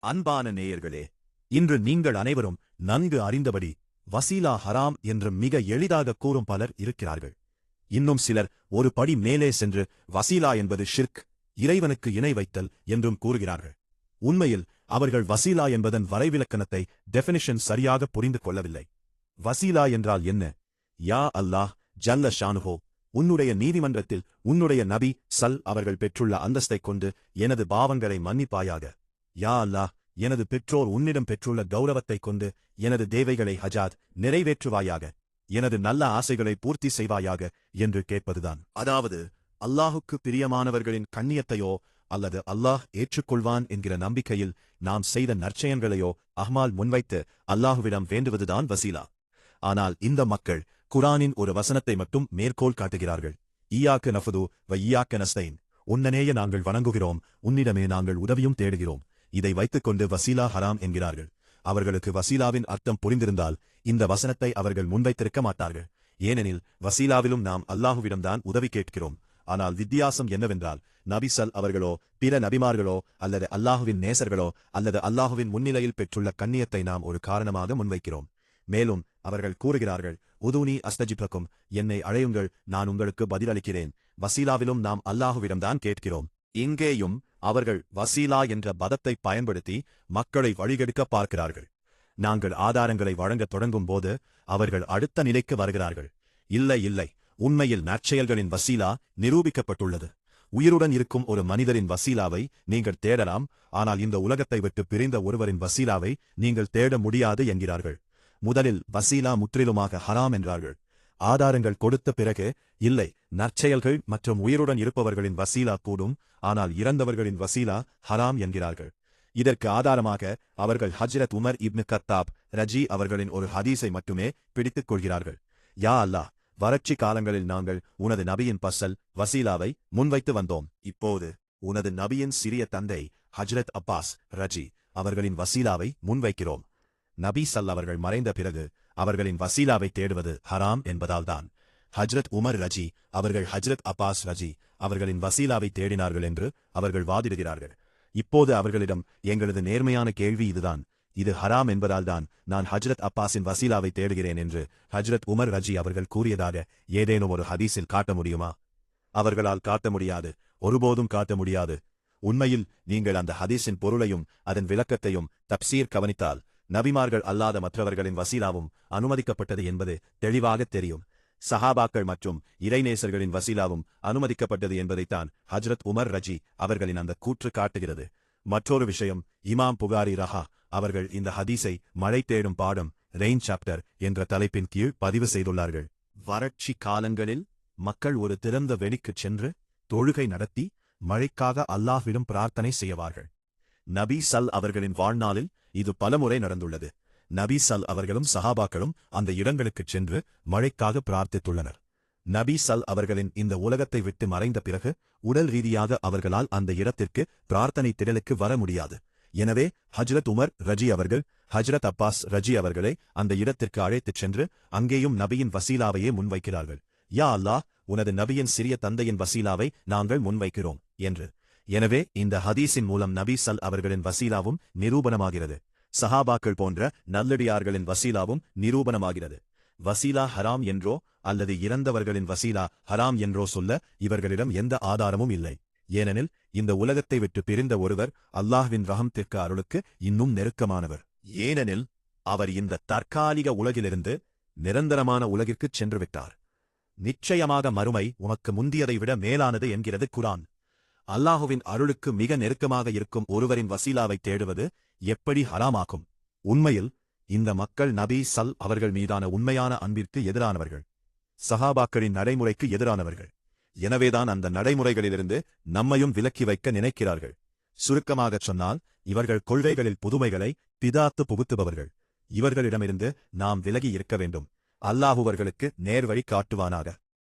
அன்பான நேயர்களே, இன்று நீங்கள் அனைவரும் நன்கு அறிந்தபடி வசீலா ஹராம் என்று மிக எளிதாக கூறும் பலர் இருக்கிறார்கள். இன்னும் சிலர் ஒரு படி மேலே சென்று வசீலா என்பது ஷிர்க், இறைவனுக்கு இணை வைத்தல் என்றும் கூறுகிறார்கள். உண்மையில் அவர்கள் வசீலா என்பதன் வரைவிலக்கணத்தை டெஃபினிஷன் சரியாக புரிந்து கொள்ளவில்லை. வசீலா என்றால் என்ன? யா அல்லாஹ் ஜல்ல ஷானுஹோ, உன்னுடைய நீதிமன்றத்தில் உன்னுடைய நபி அவர்கள் பெற்றுள்ள அந்தஸ்தைக் கொண்டு எனது பாவங்களை மன்னிப்பாயாக. யா அல்லாஹ், எனது பெற்றோர் உன்னிடம் பெற்றுள்ள கௌரவத்தைக் கொண்டு எனது தேவைகளை ஹஜாத் நிறைவேற்றுவாயாக, எனது நல்ல ஆசைகளை பூர்த்தி செய்வாயாக என்று கேட்பதுதான். அதாவது அல்லாஹுக்கு பிரியமானவர்களின் கண்ணியத்தையோ அல்லது அல்லாஹ் ஏற்றுக்கொள்வான் என்கிற நம்பிக்கையில் நாம் செய்த நற்செயல்களையோ அஹ்மால் முன்வைத்து அல்லாஹுவிடம் வேண்டுவதுதான் வசீலா. ஆனால் இந்த மக்கள் குரானின் ஒரு வசனத்தை மட்டும் மேற்கோள் காட்டுகிறார்கள். ஈயாக்க நஃபுது வ ஈயாக்க நஸ்தைன், உன்னனேய நாங்கள் வணங்குகிறோம், உன்னிடமே நாங்கள் உதவியும் தேடுகிறோம். இதை வைத்துக்கொண்டு வசீலா ஹராம் என்கிறார்கள். அவர்களுக்கு வசீலாவின் அர்த்தம் புரிந்திருந்தால் இந்த வசனத்தை அவர்கள் முன்வைத்திருக்க மாட்டார்கள். ஏனெனில் வசீலாவிலும் நாம் அல்லாஹுவிடம்தான் உதவி கேட்கிறோம். ஆனால் வித்தியாசம் என்னவென்றால், நபிசல் அவர்களோ பிற நபிமார்களோ அல்லது அல்லாஹுவின் நேசர்களோ அல்லது அல்லாஹுவின் முன்னிலையில் பெற்றுள்ள கண்ணியத்தை நாம் ஒரு காரணமாக முன்வைக்கிறோம். மேலும் அவர்கள் கூறுகிறார்கள், உதூனி அஸ்தஜிபக்கும், என்னை அழையுங்கள், நான் உங்களுக்கு பதிலளிக்கிறேன். வசீலாவிலும் நாம் அல்லாஹுவிடம்தான் கேட்கிறோம். இங்கேயும் அவர்கள் வசீலா என்ற பதத்தை பயன்படுத்தி மக்களை வழிகெடுக்க பார்க்கிறார்கள். நாங்கள் ஆதாரங்களை வழங்கத் தொடங்கும் போது அவர்கள் அடுத்த நிலைக்கு வருகிறார்கள். இல்லை இல்லை, உண்மையில் நற்செயல்களின் வசீலா நிரூபிக்கப்பட்டுள்ளது. உயிருடன் இருக்கும் ஒரு மனிதரின் வசீலாவை நீங்கள் தேடலாம், ஆனால் இந்த உலகத்தை விட்டு பிரிந்த ஒருவரின் வசீலாவை நீங்கள் தேட முடியாது என்கிறார்கள். முதலில் வசீலா முற்றிலுமாக ஹராம் என்றார்கள். ஆதாரங்கள் கொடுத்த பிறகு, இல்லை, நற்செயல்கள் மற்றும் உயிருடன் இருப்பவர்களின் வசீலா கூடும், ஆனால் இறந்தவர்களின் வசீலா ஹராம் என்கிறார்கள். இதற்கு ஆதாரமாக அவர்கள் ஹஜ்ரத் உமர் இப்னு கத்தாப் ரஜி அவர்களின் ஒரு ஹதீஸை மட்டுமே பிடித்துக் கொள்கிறார்கள். யா அல்லாஹ், வறட்சி காலங்களில் நாங்கள் உனது நபியின் வசீலாவை முன்வைத்து வந்தோம். இப்போது உனது நபியின் சிறிய தந்தை ஹஜ்ரத் அப்பாஸ் ரஜி அவர்களின் வசீலாவை முன்வைக்கிறோம். நபி அவர்கள் மறைந்த பிறகு அவர்களின் வசீலாவை தேடுவது ஹராம் என்பதால்தான் ஹஜ்ரத் உமர் ரஜி அவர்கள் ஹஜ்ரத் அப்பாஸ் ரஜி அவர்களின் வசீலாவை தேடினார்கள் என்று அவர்கள் வாதிடுகிறார்கள். இப்போது அவர்களிடம் எங்களது நேர்மையான கேள்வி இதுதான், இது ஹராம் என்பதால்தான் நான் ஹஜ்ரத் அப்பாஸின் வசீலாவை தேடுகிறேன் என்று ஹஜ்ரத் உமர் ரஜி அவர்கள் கூறியதாக ஏதேனும் ஒரு ஹதீஸில் காட்ட முடியுமா? அவர்களால் காட்ட முடியாது, ஒருபோதும் காட்ட முடியாது. உண்மையில் நீங்கள் அந்த ஹதீஸின் பொருளையும் அதன் விளக்கத்தையும் தப்சீர் கவனித்தால் நபிமார்கள் அல்லாத மற்றவர்களின் வசீலாவும் அனுமதிக்கப்பட்டது என்பது தெளிவாக தெரியும். சஹாபாக்கள் மற்றும் இறைநேசர்களின் வசீலாவும் அனுமதிக்கப்பட்டது என்பதைத்தான் ஹஜ்ரத் உமர் ரஜி அவர்களின் அந்த கூற்று காட்டுகிறது. மற்றொரு விஷயம், இமாம் புகாரி ரஹா அவர்கள் இந்த ஹதீஸை மழை தேடும் பாடம் ரெயின் சாப்டர் என்ற தலைப்பின் கீழ் பதிவு செய்துள்ளார்கள். வறட்சி காலங்களில் மக்கள் ஒரு திறந்த வெளிக்குச் சென்று தொழுகை நடத்தி மழைக்காக அல்லாஹ்விடம் பிரார்த்தனை செய்வார்கள். நபி அவர்களின் வாழ்நாளில் இது பலமுறை நடந்துள்ளது. நபி அவர்களும் சஹாபாக்களும் அந்த இடங்களுக்குச் சென்று மழைக்காக பிரார்த்தித்துள்ளனர். நபி அவர்களின் இந்த உலகத்தை விட்டு மறைந்த பிறகு உடல் ரீதியாக அவர்களால் அந்த இடத்திற்கு பிரார்த்தனை திடலுக்கு வர முடியாது. எனவே ஹஜ்ரத் உமர் ரஜி அவர்கள் ஹஜ்ரத் அப்பாஸ் ரஜி அவர்களை அந்த இடத்திற்கு அழைத்துச் சென்று அங்கேயும் நபியின் வசீலாவையே முன்வைக்கிறார்கள். யா அல்லாஹ், உனது நபியின் சிறிய தந்தையின் வசீலாவை நாங்கள் முன்வைக்கிறோம் என்று. எனவே இந்த ஹதீஸின் மூலம் நபி அவர்களின் வசீலாவும் நிரூபணமாகிறது. சஹாபாக்கள் போன்ற நல்லடியார்களின் வசீலாவும் நிரூபணமாகிறது. வசீலா ஹராம் என்றோ அல்லது இறந்தவர்களின் வசீலா ஹராம் என்றோ சொல்ல இவர்களிடம் எந்த ஆதாரமும் இல்லை. ஏனெனில் இந்த உலகத்தை விட்டு பிரிந்த ஒருவர் அல்லாஹ்வின் ரஹம்திற்கு அருளுக்கு இன்னும் நெருக்கமானவர். ஏனெனில் அவர் இந்த தற்காலிக உலகிலிருந்து நிரந்தரமான உலகிற்குச் சென்றுவிட்டார். நிச்சயமாக மறுமை உமக்கு முந்தியதை விட மேலானது என்கிறது குரான். அல்லாஹுவின் அருளுக்கு மிக நெருக்கமாக இருக்கும் ஒருவரின் வசீலாவை தேடுவது எப்படி ஹராமாக்கும்? உண்மையில் இந்த மக்கள் நபி அவர்கள் மீதான உண்மையான அன்பிற்கு எதிரானவர்கள், சஹாபாக்களின் நடைமுறைக்கு எதிரானவர்கள். எனவேதான் அந்த நடைமுறைகளிலிருந்து நம்மையும் விலக்கி வைக்க நினைக்கிறார்கள். சுருக்கமாகச் சொன்னால், இவர்கள் கொள்கைகளில் புதுமைகளை பிதாத்து புகுத்துபவர்கள். இவர்களிடமிருந்து நாம் விலகி இருக்க வேண்டும். அல்லாஹுவர்களுக்கு நேர்வழி காட்டுவானாக.